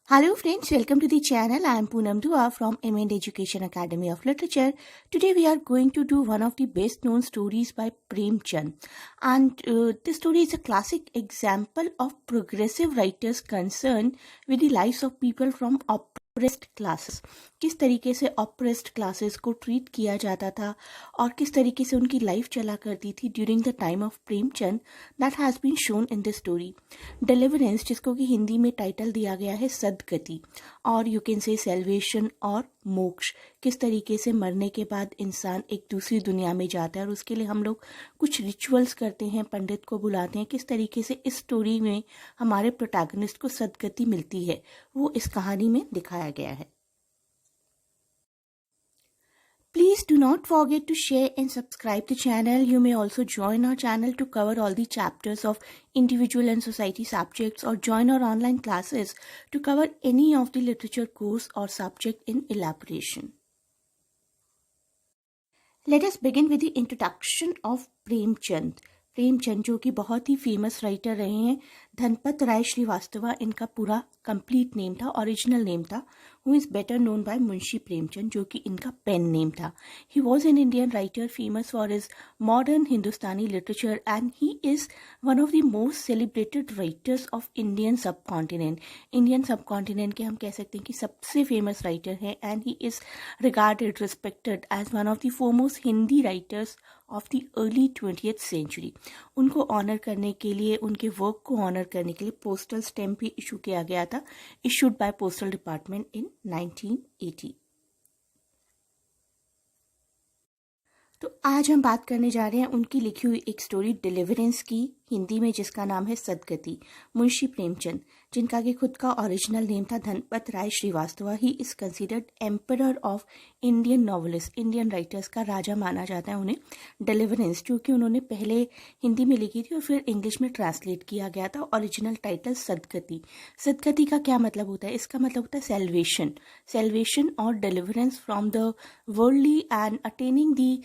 Hello friends, welcome to the channel. I am Poonam Dua from M&A Education Academy of Literature. Today we are going to do one of the best known stories by Prem Chand. And this story is a classic example of progressive writers concerned with the lives of people from oppressed classes. किस तरीके से oppressed classes को treat किया जाता था और किस तरीके से उनकी लाइफ चला करती थी during the time of Prem Chand, that has been shown in this story. Deliverance, जिसको कि हिंदी में टाइटल दिया गया है सदगति, और यू कैन से सेल्वेशन और मोक्ष, किस तरीके से मरने के बाद इंसान एक दूसरी दुनिया में जाता है और उसके लिए हम लोग कुछ रिचुअल्स करते हैं, पंडित को बुलाते हैं, किस तरीके से इस स्टोरी में हमारे प्रोटैगनिस्ट को सदगति मिलती है वो इस कहानी में दिखाया गया है. Please do not forget to share and subscribe the channel. You may also join our channel to cover all the chapters of individual and society subjects, or join our online classes to cover any of the literature course or subject in elaboration. Let us begin with the introduction of Prem Chand. Prem Chand जो कि बहुत ही famous writer रहे हैं. धनपत राय श्रीवास्तवा इनका पूरा complete name था, original name था. Who is better known by Munshi Premchand, जो कि इनका पेन नेम था. He was an Indian writer famous for his modern Hindustani literature and he is one of the most celebrated writers of Indian subcontinent. Indian subcontinent के हम कह सकते हैं कि सबसे फेमस राइटर है, and he is regarded, respected as one of the foremost Hindi writers of the early 20th century. उनको honour करने के लिए, उनके वर्क को ऑनर करने के लिए पोस्टल स्टैम्प भी इशू किया गया था, issued by postal department in 1980. तो आज हम बात करने जा रहे हैं उनकी लिखी हुई एक स्टोरी डिलीवरेंस की, हिंदी में जिसका नाम है सदगति. मुंशी प्रेमचंद, जिनका कि खुद का ओरिजिनल नेम था Dhanpat Rai Srivastava. He is considered emperor of Indian novelist, Indian writers का राजा माना जाता है उन्हें. डिलीवरेंस जो कि उन्होंने पहले हिंदी में लिखी थी और फिर इंग्लिश में ट्रांसलेट किया गया था. ओरिजिनल टाइटल सदगति. सदगति का क्या मतलब होता है? इसका मतलब होता है सेल्वेशन, सेल्वेशन और deliverance from the worldly and attaining the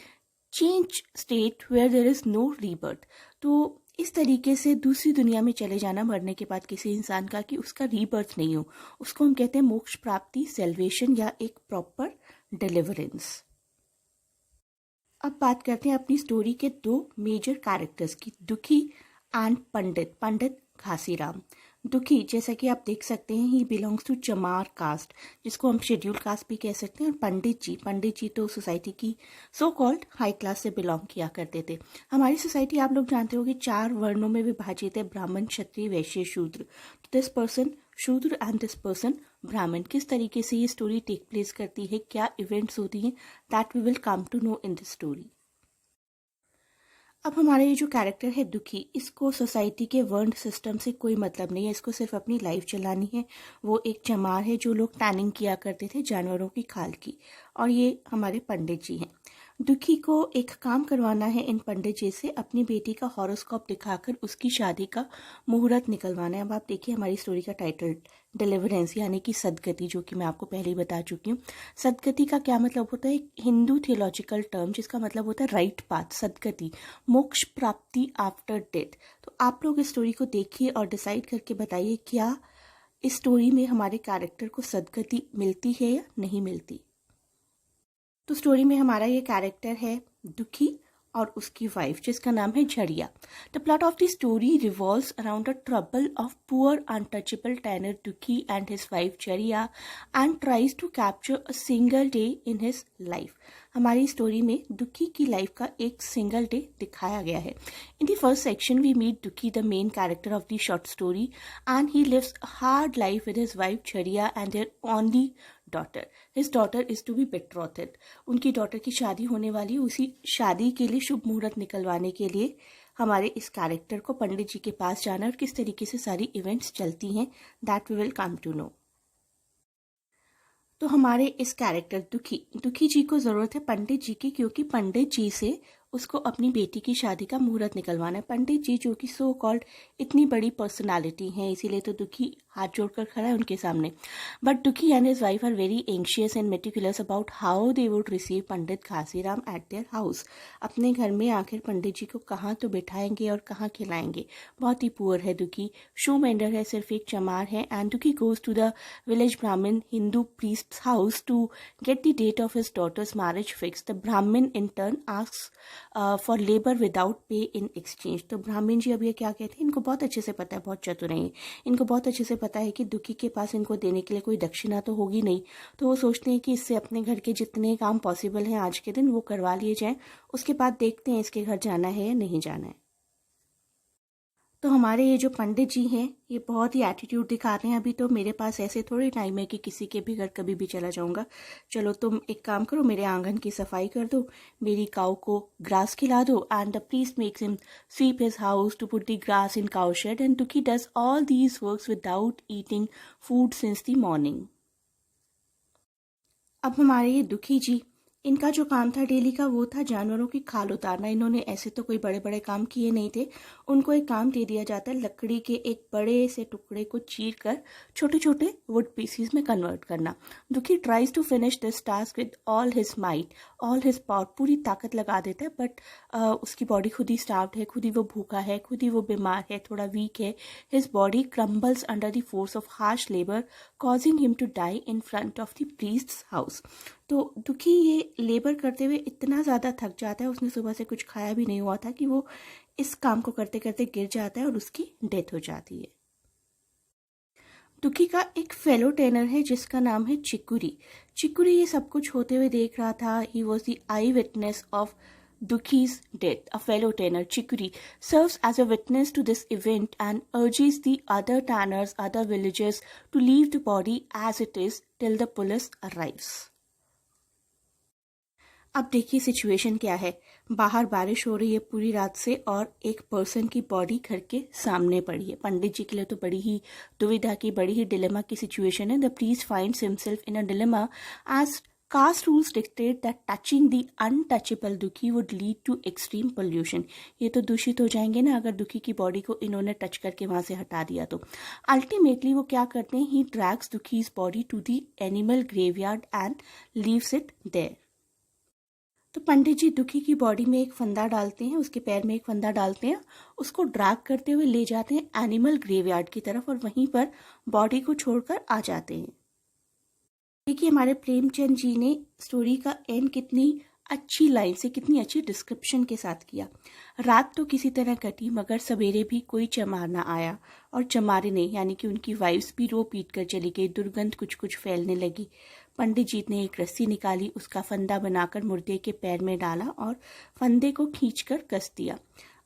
change state where there is no rebirth. तो इस तरीके से दूसरी दुनिया में चले जाना मरने के बाद किसी इंसान का, कि उसका रीबर्थ नहीं हो, उसको हम कहते हैं मोक्ष प्राप्ति, सेल्वेशन या एक प्रॉपर डिलीवरेंस. अब बात करते हैं अपनी स्टोरी के दो मेजर कैरेक्टर्स की, दुखी एंड पंडित. पंडित घासीराम. दुखी, जैसा कि आप देख सकते हैं, ही बिलोंग्स टू चमार कास्ट, जिसको हम शेड्यूल कास्ट भी कह सकते हैं. और पंडित जी तो सोसाइटी की सो कॉल्ड हाई क्लास से बिलोंग किया करते थे. हमारी सोसाइटी आप लोग जानते हो कि 4 वर्णों में विभाजित है, ब्राह्मण, क्षत्रिय, वैश्य, शूद्र. दिस पर्सन शूद्र एंड दिस पर्सन ब्राह्मण. किस तरीके से ये स्टोरी टेक प्लेस करती है, क्या इवेंट्स होती हैं, that we will come to know in this story. अब हमारा ये जो कैरेक्टर है दुखी, इसको सोसाइटी के वर्ण सिस्टम से कोई मतलब नहीं है, इसको सिर्फ अपनी लाइफ चलानी है. वो एक चमार है जो लोग टैनिंग किया करते थे जानवरों की खाल की. और ये हमारे पंडित जी हैं. दुखी को एक काम करवाना है इन पंडित जी से, अपनी बेटी का हॉरोस्कोप दिखाकर उसकी शादी का मुहूर्त निकलवाना है. अब आप देखिए हमारी स्टोरी का टाइटल डिलीवरेंस यानी कि सदगति, जो कि मैं आपको पहले ही बता चुकी हूँ. सदगति का क्या मतलब होता है? हिंदू थियोलॉजिकल टर्म जिसका मतलब होता है राइट पाथ, सदगति, मोक्ष प्राप्ति आफ्टर डेथ. तो आप लोग इस स्टोरी को देखिए और डिसाइड करके बताइए क्या इस स्टोरी में हमारे कैरेक्टर को सदगति मिलती है या नहीं मिलती. तो स्टोरी में हमारा ये कैरेक्टर है दुखी और उसकी वाइफ, जिसका नाम है Jhuriya. The plot of the story revolves around the trouble of poor untouchable tanner Dukhi and his wife Jhuriya and tries to capture a single day in his life. हमारी स्टोरी में दुखी की लाइफ का एक सिंगल डे दिखाया गया है. In the first section we meet Dukhi, the main character of the short story, and he lives a hard life with his wife Jhuriya and their only daughter. His daughter is to be betrothed. उनकी daughter की शादी होने वाली, उसी शादी के लिए शुभ मुहूर्त निकलवाने के लिए हमारे इस कैरेक्टर को पंडित जी के पास जाना, और किस तरीके से सारी इवेंट्स चलती हैं that we will come to know. तो हमारे इस कैरेक्टर दुखी जी को ज़रूरत है पंडित जी की, क्योंकि पंडित जी से उसको अपनी बेटी की शादी का मुहूर्त निकलवाना है। पंडित जी जो कि सो कॉल्ड इतनी बड़ी पर्सनालिटी हैं, इसीलिए तो दुखी हाथ जोड़कर खड़ा है उनके सामने। But Dukhi and his wife are very anxious and meticulous about how they would receive Pandit Ghasiram at their house. अपने घर में आखिर पंडित जी को कहाँ तो बिठाएंगे और कहाँ खिलाएंगे। बहुत ही पुअर है दुखी, शो मेंढर है, सिर्फ एक चमार है। एंड दुखी गोज टू द विलेज ब्राह्मण Hindu priest's house to get the date of his daughter's marriage fixed. The Brahmin in turn asks for labor without pay in exchange. तो ब्राह्मण जी अब ये क्या कहते हैं, इनको बहुत अच्छे से पता है, बहुत चतुर हैं, इनको बहुत अच्छे से पता है कि दुखी के पास इनको देने के लिए कोई दक्षिणा तो होगी नहीं। तो वो सोचते हैं कि इससे अपने घर के जितने काम पॉसिबल हैं आज के दिन वो करवा लिए जाएं, उसके बाद देखते हैं इसके घर जाना है या नहीं जाना है। तो हमारे ये जो पंडित जी हैं ये बहुत ही एटीट्यूड दिखा रहे हैं। अभी तो मेरे पास ऐसे थोड़ी टाइम है कि किसी के भी घर कभी भी चला जाऊंगा। चलो तुम एक काम करो, मेरे आंगन की सफाई कर दो, मेरी काऊ को ग्रास खिला दो। And the priest makes him sweep his house to put the grass in cow shed and Dukhi does all these works without eating food since the morning. अब हमारे ये दुखी जी, इनका जो काम था डेली का वो था जानवरों की खाल उतारना। इन्होंने ऐसे तो कोई बड़े बड़े काम किए नहीं थे। उनको एक काम दे दिया जाता है लकड़ी के एक बड़े से टुकड़े को चीर कर छोटे छोटे वुड पीसीज में कन्वर्ट करना। Dukhi tries to finish this task with all his might, all his power, पूरी ताकत लगा देता है। बट उसकी बॉडी खुद ही स्टार्व्ड है, खुद ही वो भूखा है, खुद ही वो बीमार है, थोड़ा वीक है। His body crumbles under the force of harsh labour causing him to die in front of the priest's house. तो दुखी ये लेबर करते हुए इतना ज़्यादा थक जाता है, उसने सुबह से कुछ खाया भी नहीं हुआ था, कि वो इस काम को करते करते गिर जाता है और उसकी डेथ हो जाती है। दुखी का एक फेलो टेनर है जिसका नाम है चिकुरी। चिकुरी ये सब कुछ होते हुए देख रहा था। He was the I witness of Duki's death. A fellow tanner, Chikuri, serves as a witness to this event and urges the other tanners, other villagers to leave the body as it is till the police arrives. अब देखिए situation क्या है। बाहर बारिश हो रही है पूरी रात से और एक पर्सन की बॉडी घर के सामने पड़ी है। पंडित जी के लिए तो बड़ी ही दुविधा की, बड़ी ही डिलेमा की सिचुएशन है। The priest finds himself in a dilemma as caste rules dictate that touching the untouchable Dukhi would lead to extreme pollution. ये तो दूषित हो जाएंगे ना अगर दुखी की बॉडी को इन्होंने टच करके वहां से हटा दिया तो। अल्टीमेटली वो क्या करते हैं, he drags Dukhi's body to the animal graveyard and leaves it there. तो पंडित जी दुखी की बॉडी में एक फंदा डालते हैं, उसके पैर में एक फंदा डालते हैं, उसको ड्रैग करते हुए ले जाते हैं एनिमल ग्रेवयार्ड की तरफ और वहीं पर बॉडी को छोड़कर आ जाते हैं। देखिए हमारे प्रेमचंद जी ने स्टोरी का एंड कितनी अच्छी लाइन से, कितनी अच्छी डिस्क्रिप्शन के साथ किया। रात तो किसी तरह कटी मगर सवेरे भी कोई चमार ना आया और चमारे ने यानी कि उनकी वाइफ्स भी रो पीट कर चली गई। दुर्गंध कुछ कुछ फैलने लगी। पंडित जी ने एक रस्सी निकाली, उसका फंदा बनाकर मुर्दे के पैर में डाला और फंदे को खींचकर कस दिया।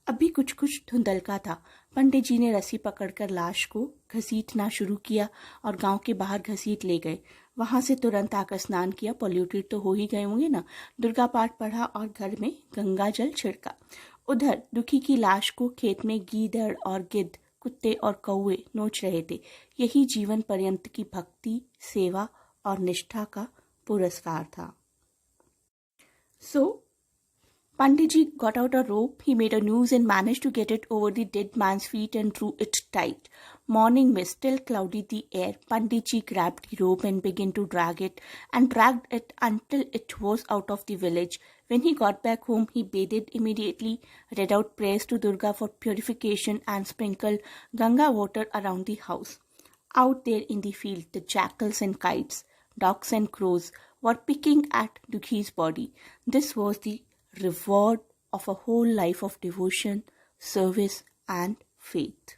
अभी कुछ कुछ धुंधलका था। पंडित जी ने रस्सी पकड़कर लाश को घसीटना शुरू किया और गांव के बाहर घसीट ले गए। वहां से तुरंत आकर स्नान किया, पॉल्यूटेड तो हो ही गए होंगे ना। दुर्गा पाठ पढ़ा और घर में गंगा जल छिड़का। उधर दुखी की लाश को खेत में गीदड़ और गिद्ध, कुत्ते और कौवे नोच रहे थे। यही जीवन पर्यंत की भक्ति, सेवा और निष्ठा का पुरस्कार था। So, Pandit ji got out a rope, he made a noose and managed to get it over the dead man's feet and drew it tight. Morning mist still clouded the air. Pandit ji grabbed the rope and began to drag it and dragged it until it was out of the village. When he got back home, he bathed immediately, read out prayers to Durga for purification and sprinkled Ganga water around the house. Out there in the field, the jackals and kites, ducks and crows were picking at Dukhi's body. This was the reward of a whole life of devotion, service and faith.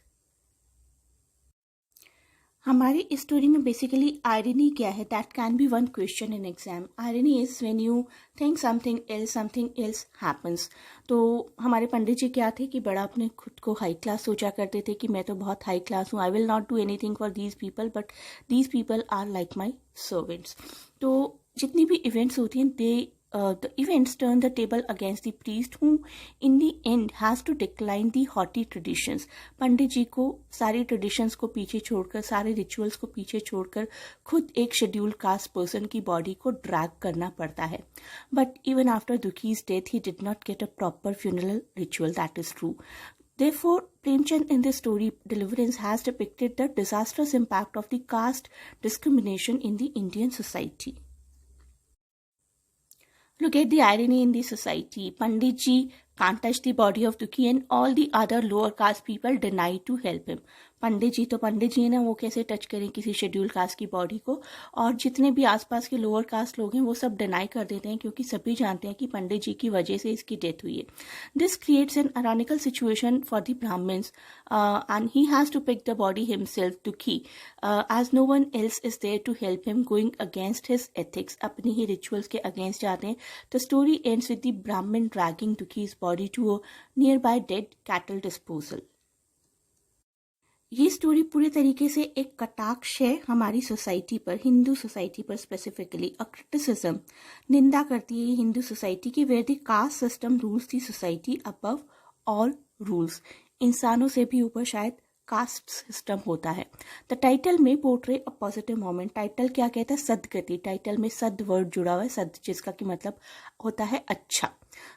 हमारी इस story में basically irony क्या है, that can be one question in exam. Irony is when you think something else happens. तो हमारे पंडित जी क्या थे कि बड़ा अपने खुद को हाई क्लास सोचा करते थे कि मैं तो बहुत हाई क्लास हूँ, I will not do anything for these people but these people are like my servants. तो जितनी भी इवेंट्स होती हैं दे the events turn the table against the priest, who in the end has to decline the haughty traditions. पंडित जी को सारी traditions को पीछे छोड़कर, सारे rituals को पीछे छोड़कर खुद एक scheduled caste person की body को drag करना पड़ता है. But even after Dukhi's death, he did not get a proper funeral ritual. That is true. Therefore, Premchand in this story Deliverance has depicted the disastrous impact of the caste discrimination in the Indian society. Look at the irony in the society. Pandit ji can't touch the body of Dukhi and all the other lower caste people deny to help him. पंडित जी तो पंडित जी है ना, वो कैसे touch करें किसी schedule caste की body को, और जितने भी आसपास के लोअर कास्ट लोग हैं वो सब डिनाई कर देते हैं क्योंकि सभी जानते हैं कि पंडित जी की वजह से इसकी डेथ हुई है. This creates an ironical situation for the Brahmins and he has to pick the body himself Dukhi as no one else is there to help him, going against his ethics. अपनी ही रिचुअल्स के अगेंस्ट जाते हैं. The story ends with the Brahmin dragging Dukhi's body to a nearby dead cattle disposal. ये स्टोरी पूरे तरीके से एक कटाक्ष है हमारी सोसाइटी पर, हिंदू सोसाइटी पर स्पेसिफिकली. अ क्रिटिसिज्म, निंदा करती है हिंदू सोसाइटी की, where the caste system rules the society above all rules. इंसानों से भी ऊपर शायद कास्ट सिस्टम होता है. द टाइटल में portray a positive moment. Title क्या कहता है? सदगति. टाइटल में सद वर्ड जुड़ा हुआ है, सद जिसका कि मतलब होता है अच्छा.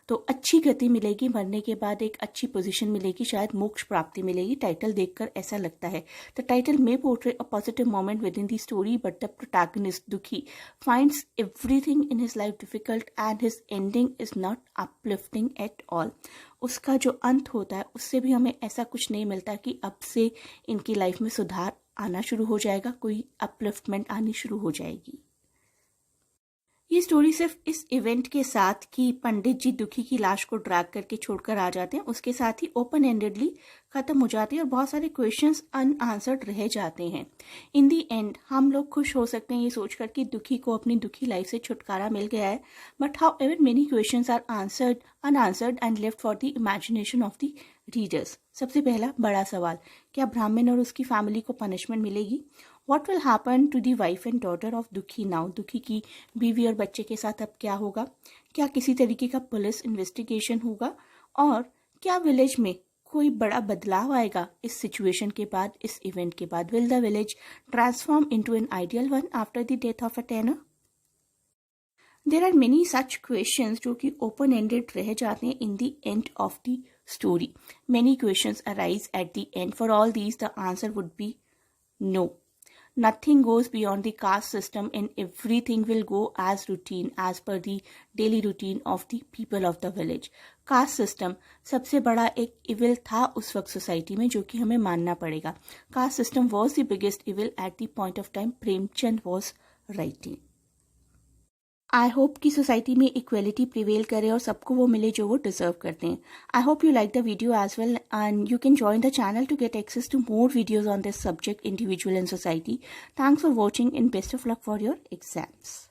तो अच्छी गति मिलेगी, मरने के बाद एक अच्छी पोजीशन मिलेगी, शायद मोक्ष प्राप्ति मिलेगी. टाइटल देखकर ऐसा लगता है. द टाइटल में portray a positive moment within the story, but the protagonist Dukhi finds everything in his life difficult and his ending is not uplifting at all. उसका जो अंत होता है उससे भी हमें ऐसा कुछ नहीं मिलता कि अब से इनकी लाइफ में सुधार आना शुरू हो जाएगा, कोई अपलिफ्टमेंट आनी शुरू हो जाएगी. ये स्टोरी सिर्फ इस इवेंट के साथ कि पंडित जी दुखी की लाश को ड्रैग करके छोड़कर आ जाते हैं, उसके साथ ही ओपन एंडेडली खत्म हो जाती है और बहुत सारे क्वेश्चंस अनआंसर्ड रह जाते हैं. इन दी एंड हम लोग खुश हो सकते हैं ये सोचकर कि दुखी को अपनी दुखी लाइफ से छुटकारा मिल गया है, but however many questions are unanswered and left for the imagination of the readers. सबसे पहला बड़ा सवाल, क्या ब्राह्मण और उसकी फैमिली को पनिशमेंट मिलेगी? What will happen to the wife and daughter of दुखी now? दुखी की बीवी और बच्चे के साथ अब क्या होगा? क्या किसी तरीके का पुलिस इन्वेस्टिगेशन होगा? और क्या विलेज में कोई बड़ा बदलाव आएगा इस सिचुएशन के बाद, इस इवेंट के बाद? Will the village transform into an ideal one after the death of a tenor? There are many such questions जो कि open ended रह जाते हैं in the end of the story. Many questions arise at the end. For all these, the answer would be no. Nothing goes beyond the caste system and everything will go as routine, as per the daily routine of the people of the village. Caste system सबसे बड़ा एक evil था उस वक्त society में, जो कि हमें मानना पड़ेगा. Caste system was the biggest evil at the point of time Premchand was writing. I hope कि सोसाइटी में इक्वेलिटी प्रिवेल करे और सबको वो मिले जो वो डिजर्व करते हैं. I hope you like the video as well and you can join the channel to get access to more videos on this subject, individual and society. Thanks for watching and best of luck for your exams.